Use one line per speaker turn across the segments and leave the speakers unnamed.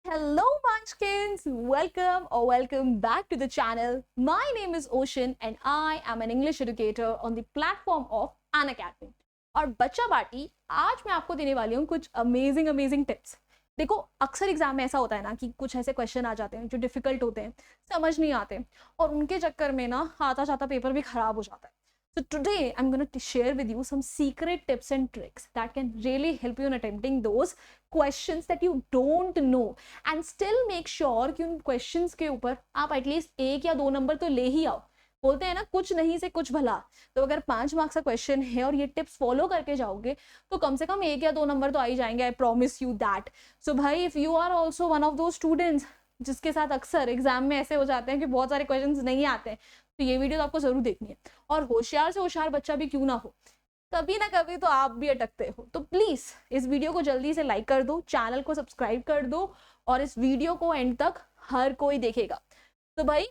Hello Munchkins, welcome back to the channel. My name is Ocean and I am an English educator on the platform of Unacademy. और बच्चा बाटी आज मैं आपको देने वाली हूँ कुछ अमेजिंग टिप्स। देखो अक्सर एग्जाम में ऐसा होता है ना कि कुछ ऐसे क्वेश्चन आ जाते हैं जो डिफिकल्ट होते हैं, समझ नहीं आते और उनके चक्कर में ना आता जाता पेपर भी खराब हो जाता है। So today I'm going to share with you some secret tips and tricks that can really help you in attempting those questions that you don't know and still make sure कि उन questions के ऊपर आप at least 1 या 2 number तो ले ही आओ। बोलते हैं ना कुछ नहीं से कुछ भला, तो अगर 5 मार्क्स का क्वेश्चन है और ये टिप्स फॉलो करके जाओगे तो कम से कम 1 या 2 नंबर तो आ ही जाएंगे। I promise you that. So भाई if you are also one of those students जिसके साथ अक्सर एग्जाम में ऐसे हो जाते हैं कि बहुत सारे क्वेश्चंस नहीं आते हैं, तो ये वीडियो तो आपको जरूर देखनी है। और होशियार से होशियार बच्चा भी क्यों ना हो, कभी ना कभी तो आप भी अटकते हो, तो प्लीज इस वीडियो को जल्दी से लाइक कर दो, चैनल को सब्सक्राइब कर दो और इस वीडियो को एंड तक हर कोई देखेगा। तो भाई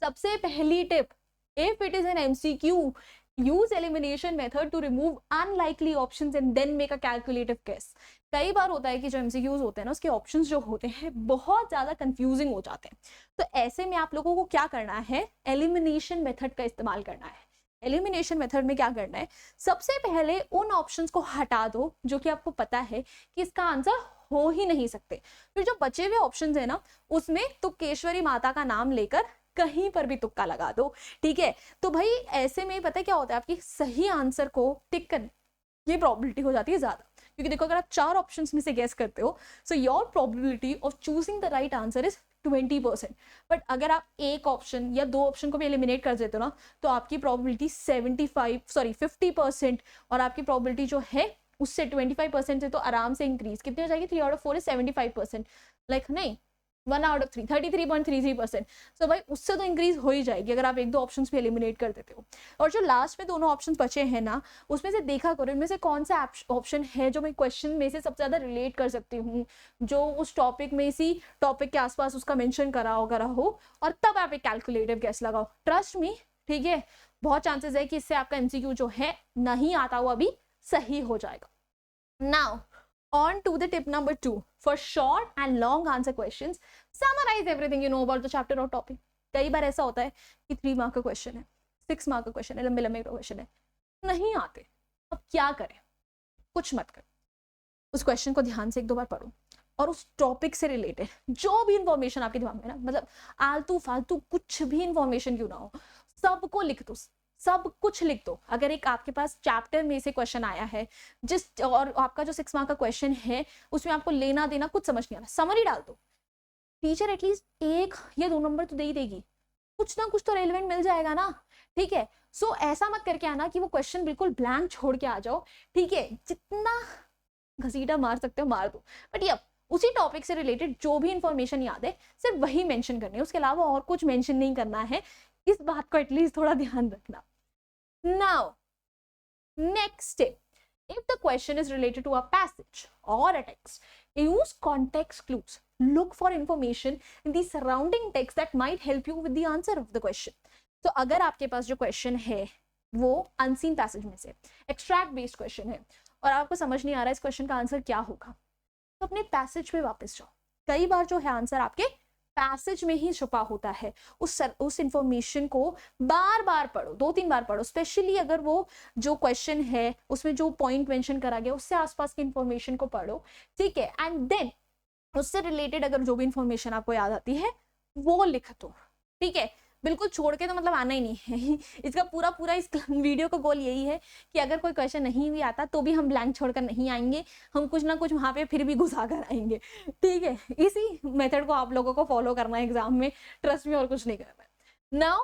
सबसे पहली tip, if it is an MCQ, use elimination method to remove unlikely options and then make a calculative guess. कई बार होता है कि जो एमसीक्यूज होते हैं ना उसके ऑप्शंस जो होते हैं बहुत ज्यादा कंफ्यूजिंग हो जाते हैं, तो ऐसे में आप लोगों को क्या करना है, एलिमिनेशन मेथड का इस्तेमाल करना है। एलिमिनेशन मेथड में क्या करना है, सबसे पहले उन ऑप्शंस को हटा दो जो कि आपको पता है कि इसका आंसर हो ही नहीं सकते। फिर जो बचे हुए ऑप्शंस है ना उसमें तुक्केश्वरी माता का नाम लेकर कहीं पर भी तुक्का लगा दो, ठीक है। तो भाई ऐसे में पता है क्या होता है, आपकी सही आंसर को टिक करने ये प्रोबेबिलिटी हो जाती है ज्यादा, क्योंकि देखो अगर आप 4 ऑप्शंस में से गेस करते हो so your probability of choosing the right answer is 20%। But अगर आप एक ऑप्शन या 2 ऑप्शन को भी एलिमिनेट कर देते हो ना तो आपकी प्रोबेबिलिटी 50% और आपकी प्रोबेबिलिटी जो है उससे 25% से तो आराम से इंक्रीज कितनी हो जाएगी, 3 आउट ऑफ 4 इज 75%, लाइक नहीं 1 आउट ऑफ 3 33.33%। सो भाई उससे तो इंक्रीज हो ही जाएगी अगर आप 1-2 ऑप्शंस भी एलिमिनेट कर देते हो। और जो लास्ट में दोनों ऑप्शंस बचे हैं ना उसमें से देखा करो इनमें से कौन सा ऑप्शन है जो मैं क्वेश्चन में से सबसे ज्यादा रिलेट कर सकती हूँ, जो उस टॉपिक में इसी टॉपिक के आसपास उसका मेंशन करा हो, और तब आप एक कैलकुलेटिव गेस लगाओ। ट्रस्ट मी, ठीक है, बहुत चांसेस है कि इससे आपका एमसीक्यू जो है नहीं आता हुआ भी सही हो जाएगा। Now on to the tip number 2, for short and long answer questions summarize everything you know about the chapter or topic। कई बार ऐसा होता है कि 3 मार्क का क्वेश्चन है, 6 मार्क का क्वेश्चन है, लंबे लंबे क्वेश्चन है, नहीं आते, अब क्या करें, कुछ मत करो, उस क्वेश्चन को ध्यान से 1-2 बार पढ़ो और उस टॉपिक से रिलेटेड जो भी इंफॉर्मेशन आपके दिमाग में ना, मतलब आलतू फालतू कुछ भी इंफॉर्मेशन क्यों ना हो, सबको लिख दो, सब कुछ लिख दो। अगर एक आपके पास चैप्टर में से क्वेश्चन आया है जिस और आपका जो 6 मार्क का क्वेश्चन है उसमें आपको लेना देना कुछ समझ नहीं आ रहा, समरी डाल दो, टीचर एटलीस्ट 1 या 2 नंबर तो दे ही देगी, कुछ ना कुछ तो रेलेवेंट मिल जाएगा ना, ठीक है। सो ऐसा मत करके आना कि वो क्वेश्चन बिल्कुल ब्लैंक छोड़ के आ जाओ, ठीक है, जितना घसीटा मार सकते हो मार दो, बट ये उसी टॉपिक से रिलेटेड जो भी इंफॉर्मेशन याद है सिर्फ वही मेंशन करनी है, उसके अलावा और कुछ मेंशन नहीं करना है। इस बात को एटलीस्ट थोड़ा ध्यान रखना। Now, next tip, if the question is related to a passage or a text, use context clues. Look for information in the surrounding text that might help you with the answer of the question. तो अगर आपके पास जो question है वो unseen passage में से extract based question है और आपको समझ नहीं आ रहा है इस क्वेश्चन का आंसर क्या होगा, तो अपने पैसेज पे वापस जाओ। कई बार जो है आंसर आपके पैसेज में ही छुपा होता है, उस इंफॉर्मेशन को बार बार पढ़ो, 2-3 बार पढ़ो, स्पेशली अगर वो जो क्वेश्चन है उसमें जो पॉइंट मेंशन करा गया उससे आसपास की इंफॉर्मेशन को पढ़ो, ठीक है, एंड देन उससे रिलेटेड अगर जो भी इंफॉर्मेशन आपको याद आती है वो लिख दो, ठीक है। बिल्कुल छोड़ के तो मतलब आना ही नहीं है। इसका पूरा इस वीडियो का गोल यही है कि अगर कोई क्वेश्चन नहीं भी आता तो भी हम ब्लैंक छोड़कर नहीं आएंगे, हम कुछ ना कुछ वहां पे फिर भी घुसा कर आएंगे, ठीक है। इसी मेथड को आप लोगों को फॉलो करना है एग्जाम में, ट्रस्ट में, और कुछ नहीं करना है। Now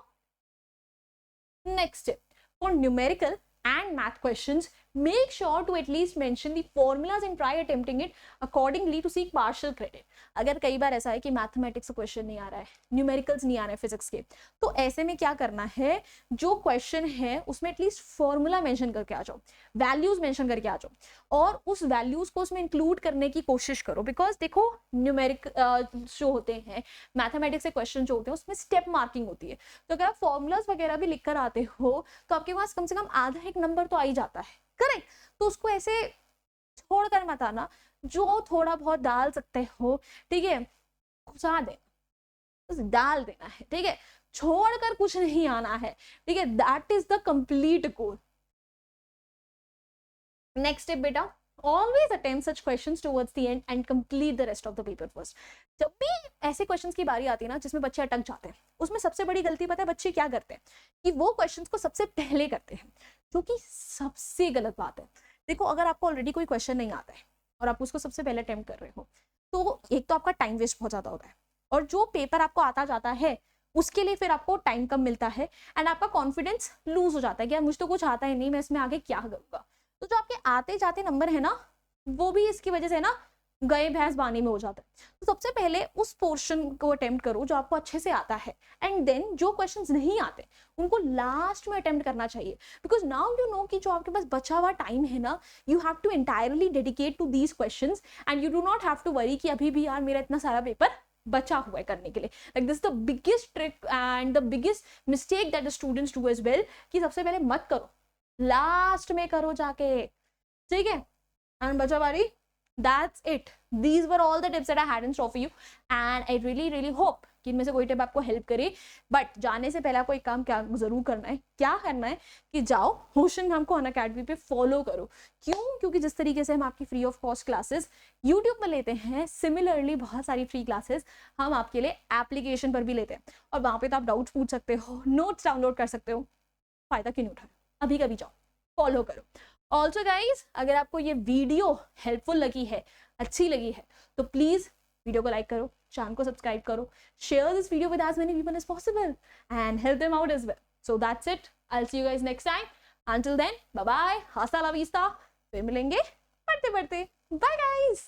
next for numerical and math questions, make sure to at least mention the formulas and try attempting it accordingly to seek partial credit। अगर कई बार ऐसा है कि मैथमेटिक्स का क्वेश्चन नहीं आ रहा है, न्यूमेरिकल्स नहीं आ रहे हैं फिजिक्स के, तो ऐसे में क्या करना है, जो क्वेश्चन है उसमें एटलीस्ट फॉर्मूला मेंशन करके आ जाओ, वैल्यूज मेंशन करके आ जाओ और उस वैल्यूज को उसमें इंक्लूड करने की कोशिश करो। बिकॉज देखो न्यूमेरिक जो होते हैं, मैथमेटिक्स के क्वेश्चन जो होते हैं उसमें स्टेप मार्किंग होती है, तो अगर आप फॉर्मूलाज वगैरह भी लिख कर आते हो तो आपके पास कम से कम आधा एक नंबर तो आ ही जाता है, करेक्ट। तो उसको ऐसे छोड़कर मत आना, जो थोड़ा बहुत डाल सकते हो, ठीक है, घुसा देना, बस डाल देना है, ठीक है, छोड़कर कुछ नहीं आना है, ठीक है, that is the complete goal. Next step बेटा, always attempt such questions towards the end and complete the rest of the paper first। जब भी ऐसे क्वेश्चंस की बारी आती है ना जिसमें बच्चे अटक जाते हैं, उसमें सबसे बड़ी गलती पता है बच्चे क्या करते हैं कि वो क्वेश्चंस को सबसे पहले करते हैं, जो कि सबसे गलत बात है। देखो अगर आपको ऑलरेडी कोई क्वेश्चन नहीं आता है और आप उसको सबसे पहले अटेम्प्ट कर रहे हो, तो एक तो आपका टाइम वेस्ट बहुत ज्यादा होता है, और जो पेपर आपको आता जाता है उसके लिए फिर आपको टाइम कम मिलता है, एंड आपका कॉन्फिडेंस लूज हो जाता है कि यार मुझे तो कुछ आता ही नहीं, मैं इसमें आगे क्या करूंगा। तो जो आपके आते जाते नंबर है ना, वो भी इसकी वजह से ना गए भैंस बानी में हो जाता है। तो सबसे पहले उस पोर्शन को अटेम्प्ट करो जो आपको अच्छे से आता है, एंड देन जो क्वेश्चंस नहीं आते उनको लास्ट में अटेम्प्ट करना चाहिए, बिकॉज नाउ यू नो कि जो आपके पास बचा हुआ टाइम है ना, you have to entirely dedicate to these questions, and you do not have to worry कि अभी भी यार मेरा इतना सारा पेपर बचा हुआ है करने के लिए। Like this the biggest trick and the biggest mistake that the students do as well, कि सबसे पहले मत करो, लास्ट में करो जाके, ठीक है। एंड बचा बारी, that's it, these were all the tips that I had in store for you, and I really hope कि इनमें से कोई टिप आपको हेल्प करे। बट जाने से पहले आपको एक काम क्या जरूर करना है, क्या करना है कि जाओ होशनगाम को अनअकैडमी पे फॉलो करो। क्यों? क्योंकि जिस तरीके से हम आपकी free of cost classes YouTube पर लेते हैं, सिमिलरली बहुत सारी फ्री क्लासेस हम आपके लिए एप्लीकेशन पर भी लेते हैं, और वहां पे तो आप डाउट पूछ सकते हो, नोट्स डाउनलोड कर सकते हो। फायदा क्यों नहीं उठाओ, अभी कभी जाओ फॉलो करो। ऑल्सो गाइज, अगर आपको ये वीडियो हेल्पफुल लगी है, अच्छी लगी है, तो प्लीज वीडियो को लाइक करो, चैनल को सब्सक्राइब करो, share this video with as many people as possible, and help them out as well. So that's it, I will see you guys next time. Until then bye bye, हasta la vista, फिर मिलेंगे पढ़ते पढ़ते। Bye guys.